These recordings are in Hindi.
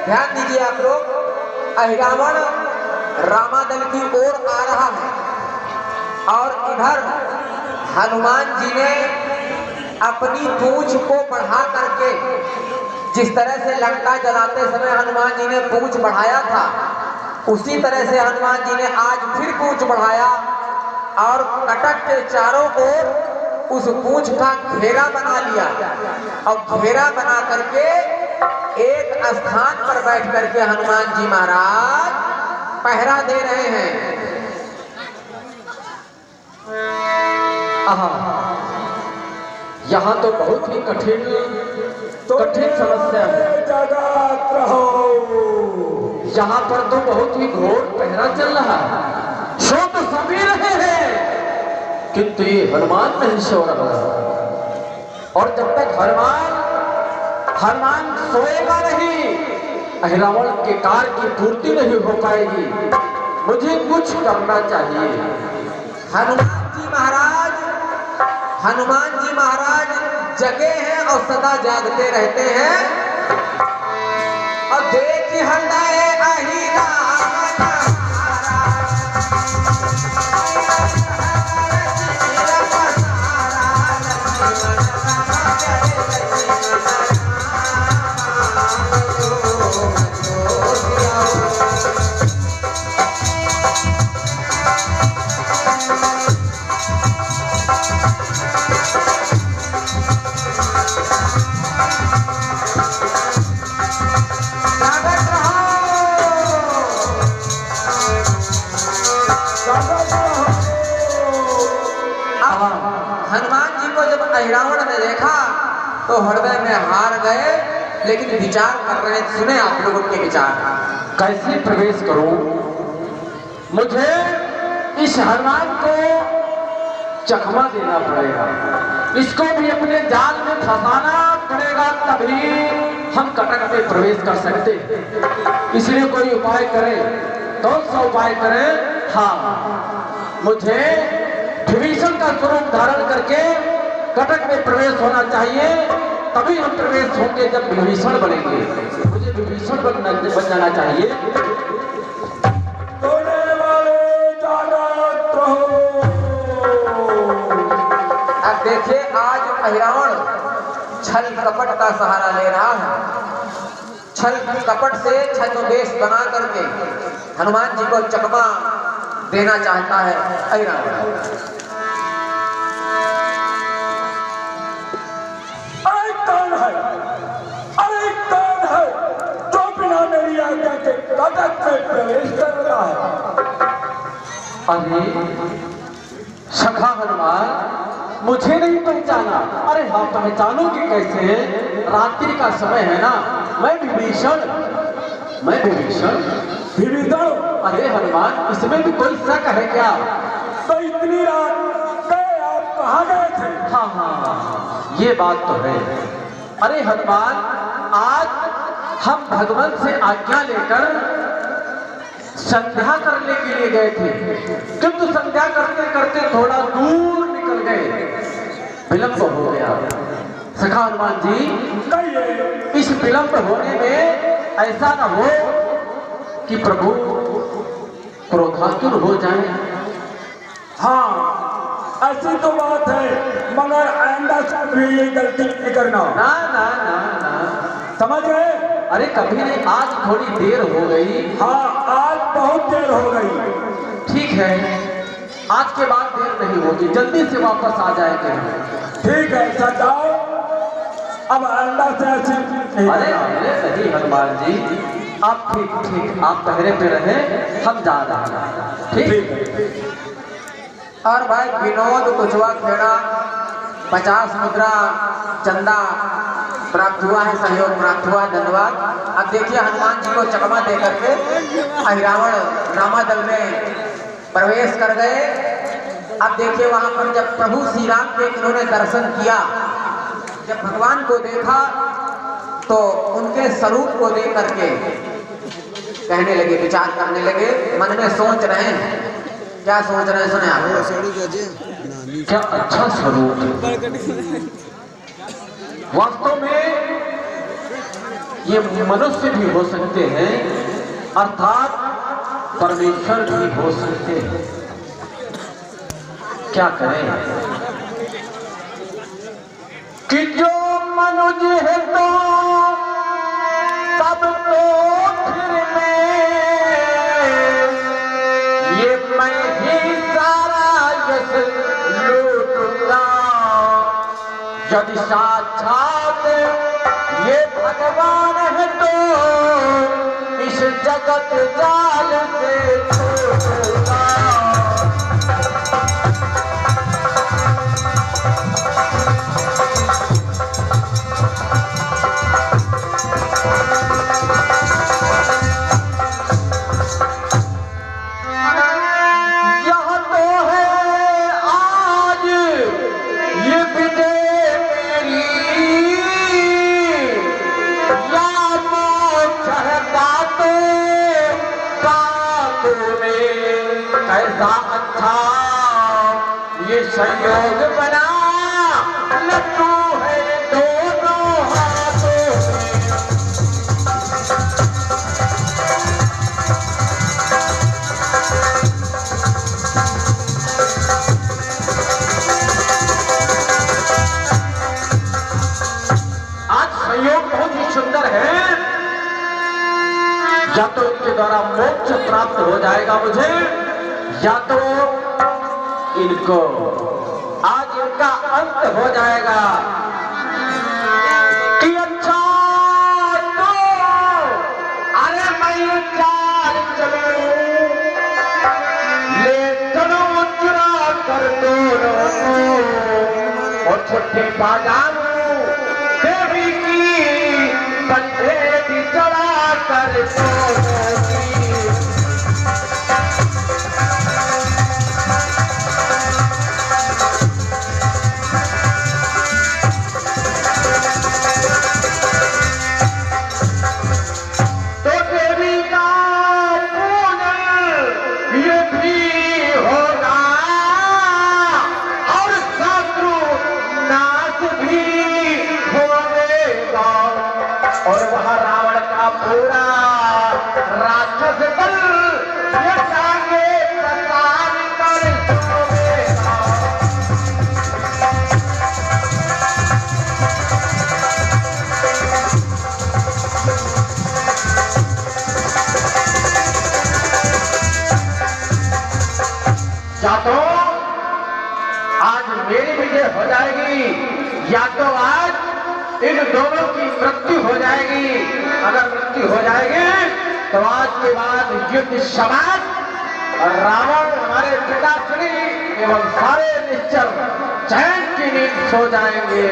ध्यान दीजिए आप लोग, अहिरावण रामादल की ओर आ रहा है और इधर हनुमान जी ने अपनी पूंछ को बढ़ा करके, जिस तरह से लंका जलाते समय हनुमान जी ने पूंछ बढ़ाया था, उसी तरह से हनुमान जी ने आज फिर पूंछ बढ़ाया और कटक के चारों ओर उस पूंछ का घेरा बना लिया और घेरा बना करके एक स्थान पर बैठ करके हनुमान जी महाराज पहरा दे रहे हैं। यहाँ तो बहुत ही कठिन समस्या है। यहाँ पर तो बहुत ही घोर पहरा चल रहा है। सो तो सभी रहे हैं किंतु ये हनुमान नहीं सो रहा, और जब तक हनुमान सोएगा नहीं, अहिरावण के कार्य की पूर्ति नहीं हो पाएगी। मुझे कुछ करना चाहिए। हनुमान जी महाराज जगे हैं और सदा जागते रहते हैं। और देख हृदय हनुमान जी को जब अहिरावण ने देखा तो हृदय में हार गए, लेकिन विचार कर रहे। सुने आप लोग उनके विचार। कैसे प्रवेश करूं? मुझे इस हनुमान को चकमा देना पड़ेगा, इसको भी अपने जाल में फंसाना पड़ेगा, तभी हम कटक में प्रवेश कर सकते। इसलिए कोई उपाय करें। कौन सा उपाय करें? हाँ, मुझे विभीषण का स्वरूप धारण करके कटक में प्रवेश होना चाहिए, तभी हम प्रवेश होंगे जब विभीषण बनेंगे। मुझे विभीषण बन जाना चाहिए। अब देखिए, आज अहिरावण छल कपट का सहारा ले रहा है। छल कपट से छद्मवेश बना करके हनुमान जी को चकमा देना चाहता है अहिरावण। कटक में प्रवेश कर रहा है। अरे सखा हनुमान, मुझे नहीं पहचाना? अरे हाँ, पहचानोगे कैसे? रात्रि का समय है ना। मैं विभीषण। अरे हनुमान, इसमें भी कोई शक है क्या? तो इतनी रात गए आप कहाँ गए थे? हाँ, ये बात तो है। अरे हनुमान, आज हम भगवान से आज्ञा लेकर संध्या करने के लिए गए थे, किंतु संध्या करते करते थोड़ा दूर निकल गए, विलंब हो गया। सखा हनुमान जी, इस विलंब होने में ऐसा न हो कि प्रभु क्रोधातुर हो जाए। हाँ, ऐसी तो बात है, मगर आइंदा से भी ये गलती नहीं करना। ना ना ना ना, समझ गए? अरे कभी नहीं, आज थोड़ी देर हो गई। हाँ, आज बहुत देर हो गई। ठीक है, आज के बाद देर नहीं होगी, जल्दी से वापस आ जाएंगे। ठीक है, ऐसा जाओ। अब आइंदा से ऐसी नहीं। अरे नहीं हनुमान जी, आप ठीक, आप पहरे पे रहे, हम जा रहे हैं। ठीक। और भाई विनोद कुचवा खेड़ा 50 मुद्रा चंदा प्राप्त हुआ है, सहयोग प्राप्त हुआ, धन्यवाद। अब देखिए, हनुमान जी को चकमा दे करके अहिरावण रामादल में प्रवेश कर गए। अब देखिए, वहां पर जब प्रभु श्री राम के इन्होंने दर्शन किया, जब भगवान को देखा तो उनके स्वरूप को देख करके कहने लगे, विचार करने लगे, मन में सोच रहे हैं। क्या सोच रहे हैं? सुने आप। क्या अच्छा स्वरूप। वास्तव में ये मनुष्य भी हो सकते हैं, अर्थात परमेश्वर भी हो सकते हैं। क्या करें कि जो मनुष्य है तो तब तो फिर मैं ये मैं ही सारा यश लूटूंगा। यदि साक्षात ये भगवान है तो इस जगत जाल से छूटूंगा। कैसा अच्छा ये संयोग बना, लड्डू है दोनों हाथों में। आज संयोग बहुत ही सुंदर है, या तो इनके द्वारा मोक्ष प्राप्त हो जाएगा मुझे, या तो इनको आज इनका अंत हो जाएगा। कि अच्छा तो अरे मैं चाल चलूं, ले चलो चुरा कर दोनों को और छुट्टी पा जाऊं देवी की बंधेरी चढ़ा कर दोनों की। और वह रावण का पूरा राक्षस दल ये आगे प्रसाद कर सोएगा। या तो आज मेरी विजय हो जाएगी, या तो आज इन दोनों की मृत्यु हो जाएगी। अगर मृत्यु हो जाएगी तो आज के बाद युद्ध समाप्त और रावण हमारे पिताश्री एवं सारे निश्चल चैन की नींद सो जाएंगे।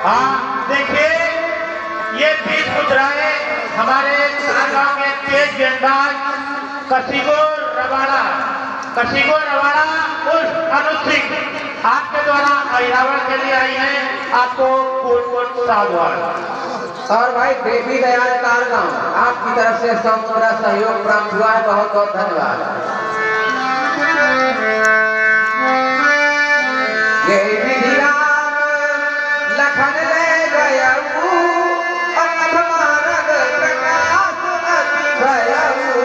हाँ देखिए, ये बीच मुद्राएं हमारे गांव में तेज गेंदबाज कशिगो रवाड़ा उर्फ अनुज सिंह आपके द्वारा अहिरावण के लिए आई है। आपको कोट साधुवाद। और भाई देवी दयाल कारगांव आपकी तरफ से पूरा सहयोग प्राप्त हुआ है, बहुत बहुत धन्यवाद। ये विधि राम लखन ले गयऊ, और मानव प्रकाश अति भयऊ।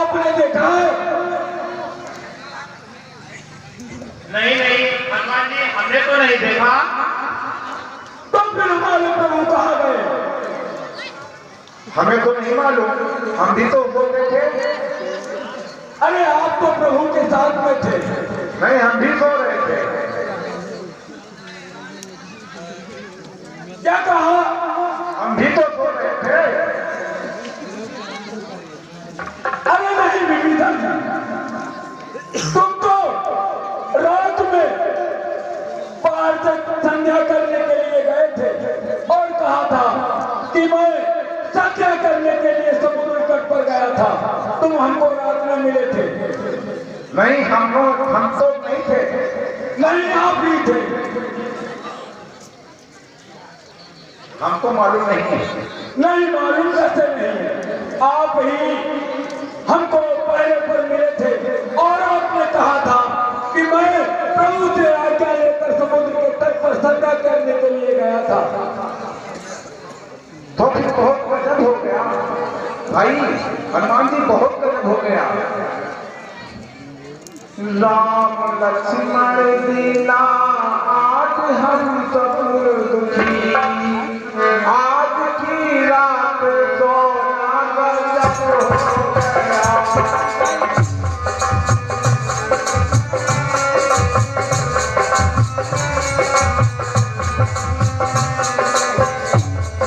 आपने देखा है? नहीं नहीं हनुमान जी, हमने तो नहीं देखा। तो फिर हमारे प्रभु कहाँ गए? हमें तो नहीं मालूम, हम भी तो बोलते थे। अरे आप तो प्रभु के साथ में थे। नहीं, हम भी सो रहे थे। क्या कहा? हम भी तो सो रहे थे। अरे नहीं विभीषण, तुम तो रात में बाहर तक संध्या करने के लिए गए थे और कहा था कि मैं संध्या करने के लिए समुद्र तट पर गया था। तुम हमको रात में मिले थे। नहीं, हम तो नहीं थे। नहीं, आप ही थे। हमको मालूम नहीं। नहीं मालूम कैसे नहीं? आप ही हमको पहले पर मिले थे और आपने कहा था कि मैं प्रभु से आज्ञा लेकर समुद्र के तट पर संध्या करने के लिए गया था। तो फिर बहुत गजब हो गया भाई, हनुमान जी, बहुत गजब हो गया। राम लक्ष्मण दीना आज हम सब दुखी, आज की रात सोना गजब हो गया।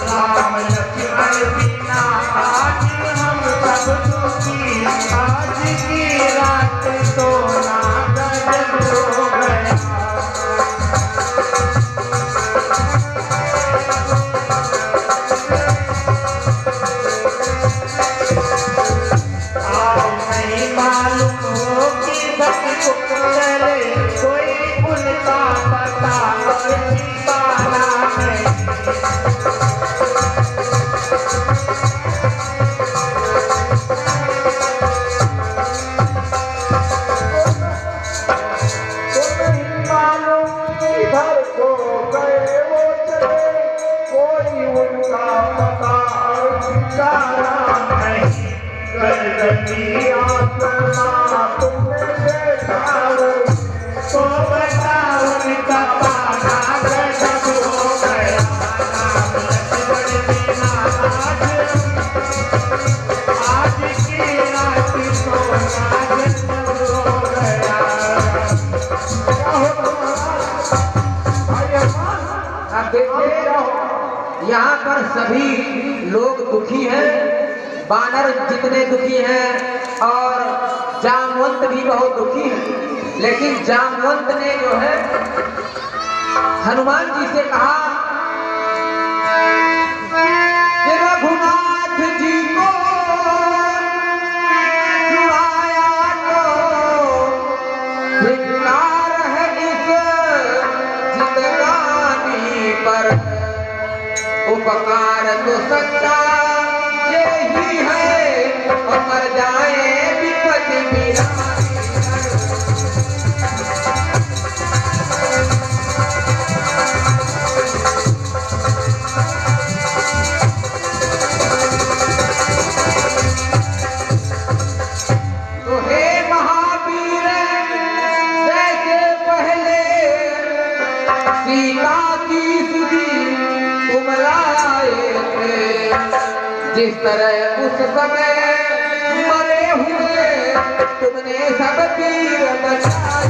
राम लक्ष्मण बिना आज हम सब दुखी, आज की रात सोना गजब हो गया। आज नहीं मालूम हो कि भक्त चले, कोई उनका पता और ठिकाना नहीं। तो नहीं मालूम किधर को गए वो चले, कोई उनका पता और ठिकाना नहीं। गलती आत्मा तुमने देखा हो, तो बता उनका पाना गजब हो गया। राम लक्ष्मण बिना आज की रात सोना गजब हो गया। क्या हो तुम्हारा भाई हनुमान? अब देखिए, यहाँ पर सभी लोग दुखी हैं, बानर जितने दुखी हैं और जामवंत भी बहुत दुखी हैं। लेकिन जामवंत ने जो है हनुमान जी से कहा कि रघुनाथ जी को छुड़ाया तो धिक्कार है इस जिंदगानी पर, उपकार तो सच्चा यही है और मर जाए विपद मेरा। तो हे महावीर, जैसे पहले सीता की सुधी तुम लाए थे, जिस तरह उस समय मरे हुए तुमने सब तीर बचाए।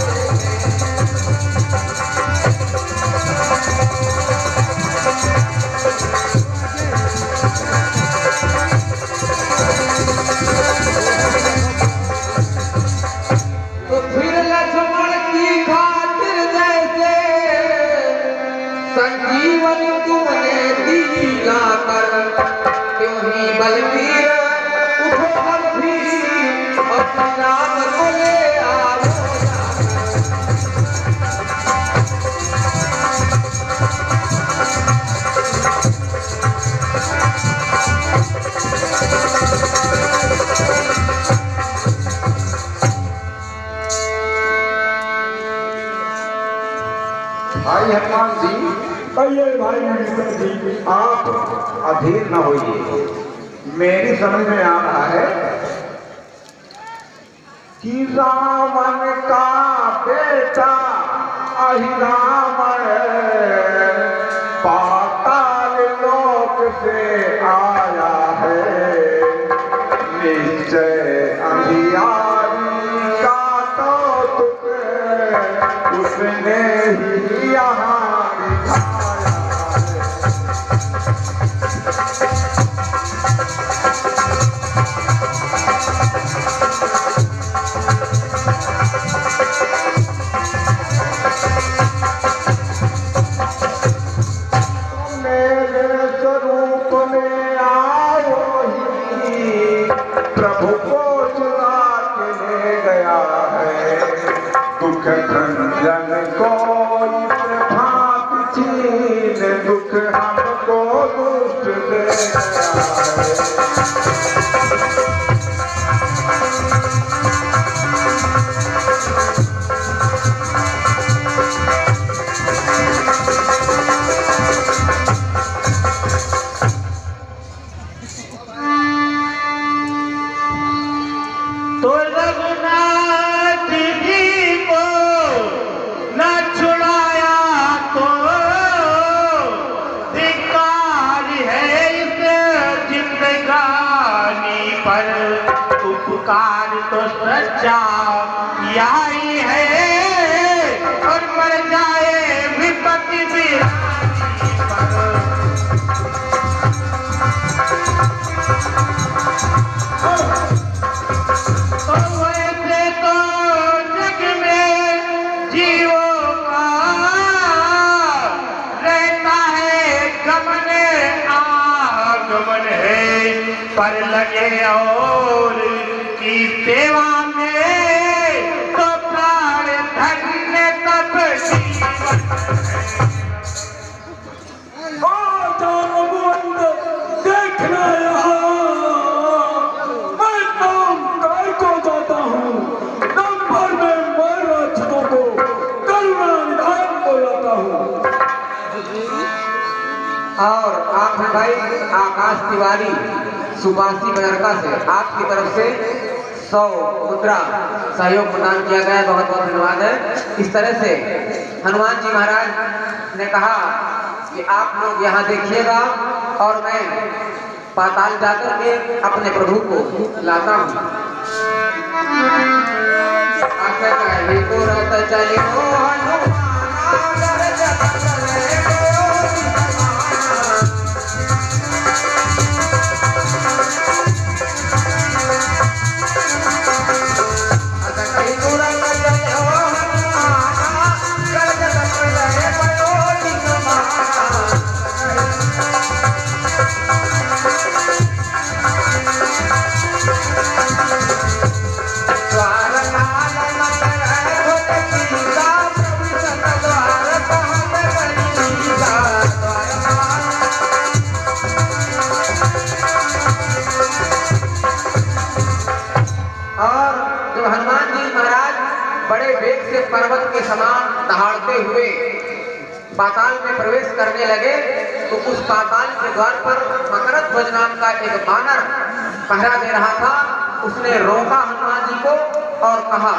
तो फिर लक्ष्मण की खातिर जैसे संजीवन तुमने दिला कर, क्यों ही बलवीर उठो हम भी अपने नाम को ले आओ। भाई हनुमान जी, कहिए भाई विभीषण जी। आप अधीर न होइए। मेरी समझ में आ रहा है कि रावण का बेटा अहिरावण पाताल लोक से आया है, निश्चय अंधियारी का कौतुक उसने ही यहाँ दिखाया है। मेरे स्वरूप में आओ ही प्रभु को चुरा के ले गया है, दुख भंजन को इस भांति छीन दुख हमको दुष्ट दे गया है। तो रघुनाथ जी को न छुड़ाया तो धिक्कार है इस जिंदगानी पर, उपकार तो सच्चा यही है और मर जाए विपत्ति बिरानी पर। तो वैसे तो जग में जीवों का रहता है गमन आगमन है, पर लगे और की सेवा में तो प्राण धन्य तब जीवन देखना यहाँ मैं काम काय को जाता हूँ, नंबर में मैं राक्षसों को करुणा निधान को लाता हूँ। और आप हैं भाई आकाश तिवारी सुबासी बनरका से, आपकी तरफ से 100 मुद्रा सहयोग प्रदान किया गया है, बहुत बहुत धन्यवाद है। इस तरह से हनुमान जी महाराज ने कहा कि आप लोग यहाँ देखिएगा और मैं पाताल जाकर के अपने प्रभु को लाता हूँ। पर्वत के समान दहाड़ते हुए पाताल में प्रवेश करने लगे तो उस पाताल के द्वार पर मकरध्वज नाम का एक बानर पहरा दे रहा था। उसने रोका हनुमान जी को और कहा,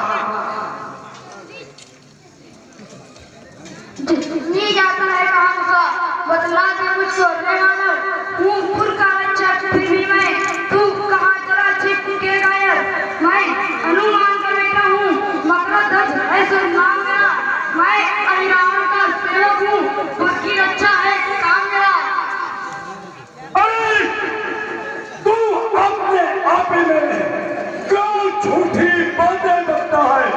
जितनी जाता है काम का बदला दे मुझको रे मानव, हूँ फुल का बच्चा फिर भी मैं, तू कहाँ जरा छिप के गायर, मैं हनुमान का बेटा हूँ, मकरध्वज है सो नाम मेरा, मैं अहिरावण का सेवक हूँ, बाकी अच्छा है काम मेरा। अरे तू अपने आप ही में क्यों झूठी बातें करता है?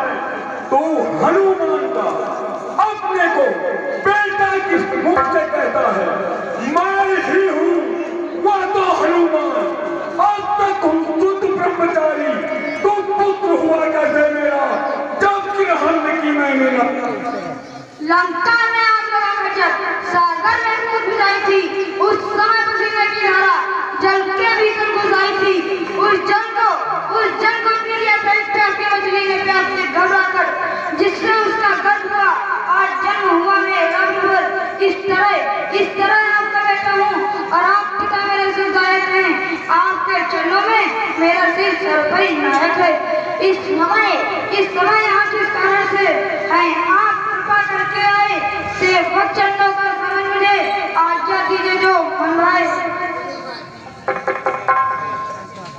तू हनुमान का अपने को बेटा किस मुख से कहता है? मैं ही हूँ वह तो हनुमान, आज तक हूँ शुद्ध ब्रह्मचारी, तू पुत्र हुआ कैसे मेरा जब गिरहण की मैंने लंका में आग लगा जब सागर में कूद जाई थी, उस समय पसीने की धारा जल के भीतर घुस आई थी, उस जल को पी लिया था इस प्यास की मछली ने, प्यास से घबरा कर जिससे उसका गर्भ हुआ, आज जन्म हुआ मेरा विवर। इस तरह आपका बेटा हूँ और आप पिता मेरे सिर गायक हैं, आपके चरणों में मेरा सिर सर्वोपरि नायक है। इस समय यहाँ किस कारण से हैं? आप कृपा करके आए सेवक चरणों का समझ मुझे आज्ञा दीजिए जो मन भाए।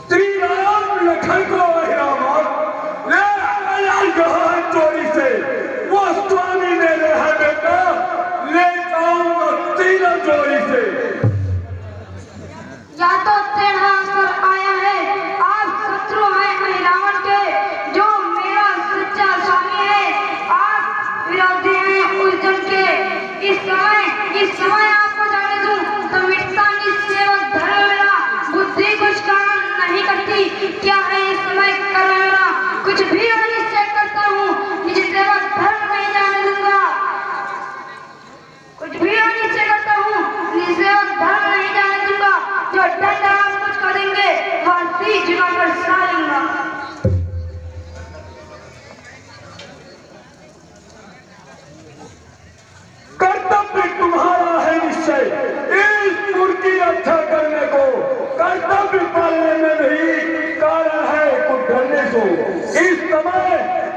श्री राम लखन को अहिरामत ले आया यहाँ चोरी से, वो स्वामी मेरे है बेटा, ले जाऊंगा तीनों चोरी से। या तो टेढ़ा असर आया है, आप शत्रु हैं रावण के, जो मेरा सच्चा स्वामी है, आप विरोधी हैं उस जन के। इस समय आपको जाने दूं तो मिटता निसेवक धर्म मेरा, बुद्धि कुछ काम नहीं करती, क्या है इस समय कर मेरा, कुछ भी अनिश्चय करता हूँ, निज सेवक धर्म नहीं जाने दूंगा, कुछ भी अनिश्चय करता हूँ, निज सेवक धर्म नहीं जाने दूंगा, जो दंड आप कुछ करेंगे फांसी जुआ पर सालूंगा। कर्तव्य तुम्हारा है निश्चय, इस पुर की रक्षा करने को, कर्तव्य पालने में नहीं कारण है कुछ डरने को।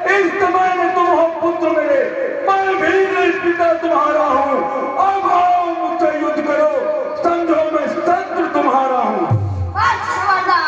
इस समय में तुम हो पुत्र मेरे, मैं भी नहीं पिता तुम्हारा हूँ, अब आओ मुझसे युद्ध करो, समझो मैं शत्रु तुम्हारा हूँ। बस खबरदार।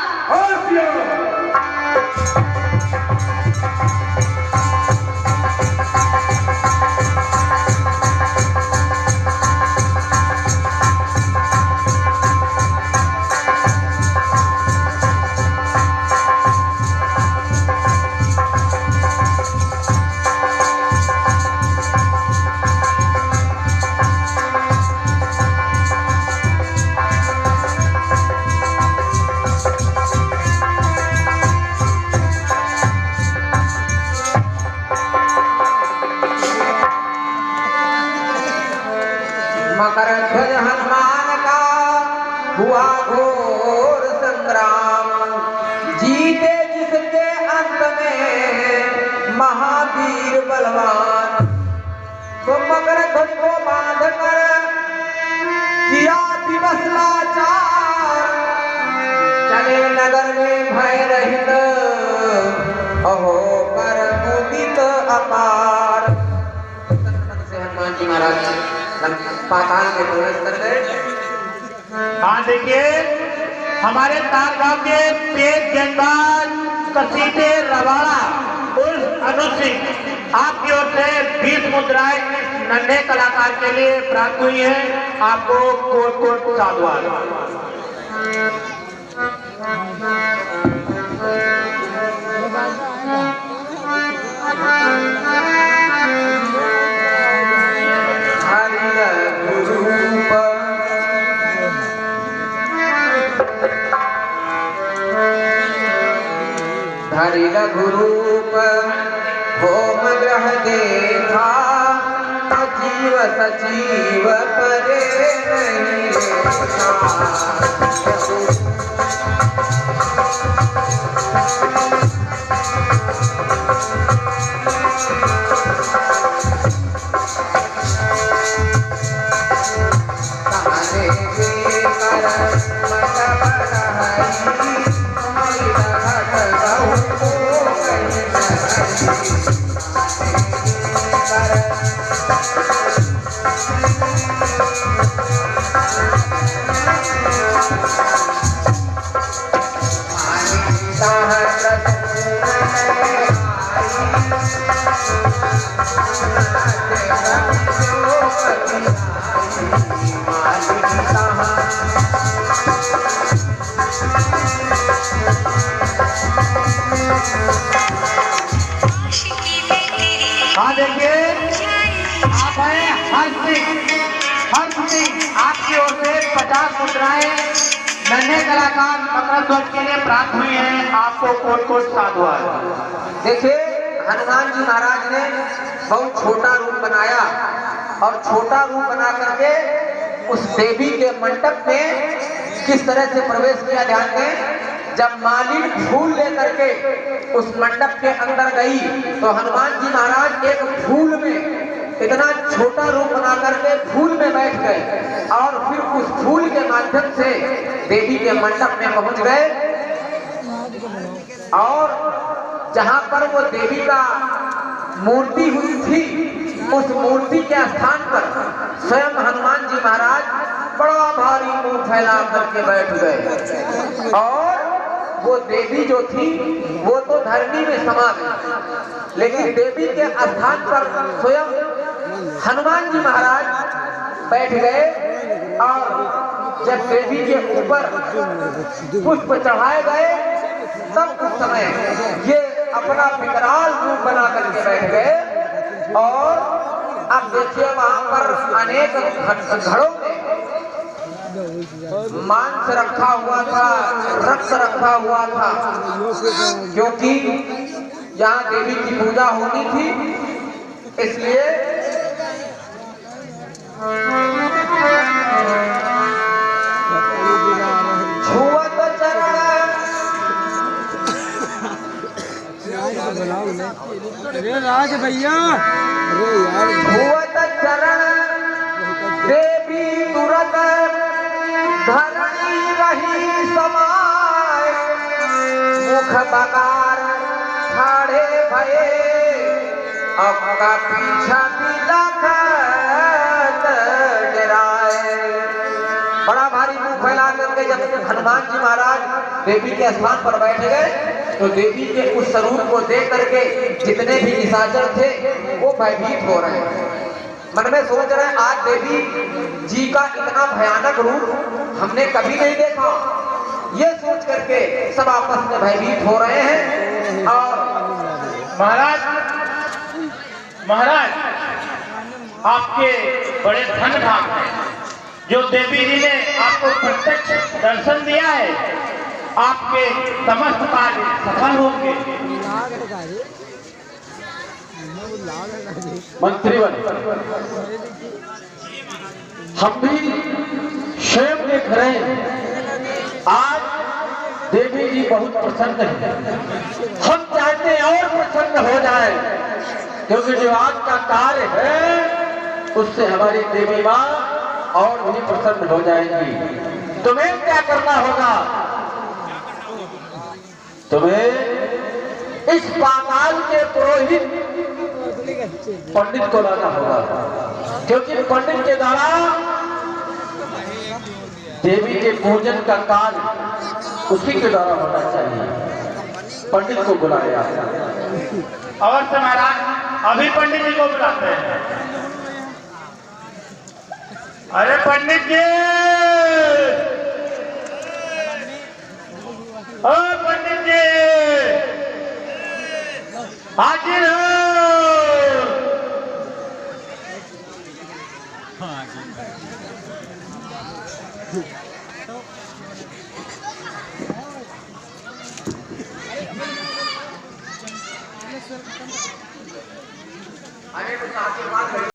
मकर ध्वज हनुमान का हुआ घोर संग्राम, जीते जिसके अंत में महावीर बलवान। तो मकर ध्वज को बांध कर किया दिवस लाचार, चले नगर में भय रहित अहो कर मुदित अपार। से हनुमान जी महाराज पाताल में प्रवेश कर गए। हाँ देखिए, हमारे तार गांव के तेज गेंदबाज कसीटे रवाड़ा उर्फ अनुज सिंह आपकी ओर से 20 मुद्राएं इस नन्हे कलाकार के लिए प्राप्त हुई है। आपको कोट कोट साधुवाद। हरि रघुरूप होम ग्रह देखा, अजीव सजीव परे नहीं देखा। हाँ देखिए, आप हैं हर्ष सिंह आपकी ओर से 50 मुद्राएं नन्हे कलाकार मकर ध्वज के लिए प्राप्त हुई हैं। आपको कोट कोट साधुवाद। देखिए, हनुमान जी महाराज ने बहुत छोटा रूप बनाया और छोटा रूप बना करके उस देवी के मंडप में किस तरह से प्रवेश किया। ध्यान दें, जब मालिन फूल लेकर के उस मंडप के अंदर गई तो हनुमान जी महाराज एक फूल में इतना छोटा रूप बना करके फूल में बैठ गए और फिर उस फूल के माध्यम से देवी के मंडप में पहुंच गए और जहां पर वो देवी का मूर्ति हुई थी, उस मूर्ति के स्थान पर स्वयं हनुमान जी महाराज बड़ा भारी मुंह फैला करके बैठ गए। और वो देवी जो थी वो तो धरनी में समा गई, लेकिन देवी के स्थान पर स्वयं हनुमान जी महाराज बैठ गए। और जब देवी के ऊपर पुष्प चढ़ाए गए तब उस समय ये अपना विकराल रूप बना करके बैठ गए। और अब देखिए वहां पर अनेक घड़ों में मांस रखा हुआ था, रक्त रखा हुआ था, क्योंकि यहाँ देवी की पूजा होनी थी, इसलिए छुअत चरण अरे राज भैया, अरे यार छुअत चरण देवी तुरत धरणी रही समाय, मुख बकार ठाड़े भये, अब का पीछा बिलखत डराए। बड़ा भारी मुंह फैला करके जब हनुमान जी महाराज देवी के स्थान पर बैठ गए तो देवी के उस स्वरूप को देख करके जितने भी निशाचर थे वो भयभीत हो रहे हैं। मन में सोच रहे हैं आज देवी जी का इतना भयानक रूप हमने कभी नहीं देखा। ये सोच करके सब आपस में भयभीत हो रहे हैं। और महाराज आपके बड़े धन भाग हैं जो देवी जी ने आपको प्रत्यक्ष दर्शन दिया है। आपके समस्त कार्य सफल होंगे। मंत्रीवन, हम भी स्वयं देख रहे हैं आज देवी जी बहुत प्रसन्न है। हम चाहते हैं और प्रसन्न हो जाए, क्योंकि जो आज का कार्य है उससे हमारी देवी माँ और भी प्रसन्न हो जाएंगी। तुम्हें क्या करना होगा? तुम्हें इस पाताल के पुरोहित पंडित को लाना होगा, क्योंकि पंडित के द्वारा देवी के पूजन का कार्य उसी के द्वारा होना चाहिए। पंडित को बुलाया। अवश्य महाराज, अभी पंडित जी को बुलाते हैं। अरे पंडित जी, ओ पंडित जी, हाजिर हो। अरे कुछ आशीर्वाद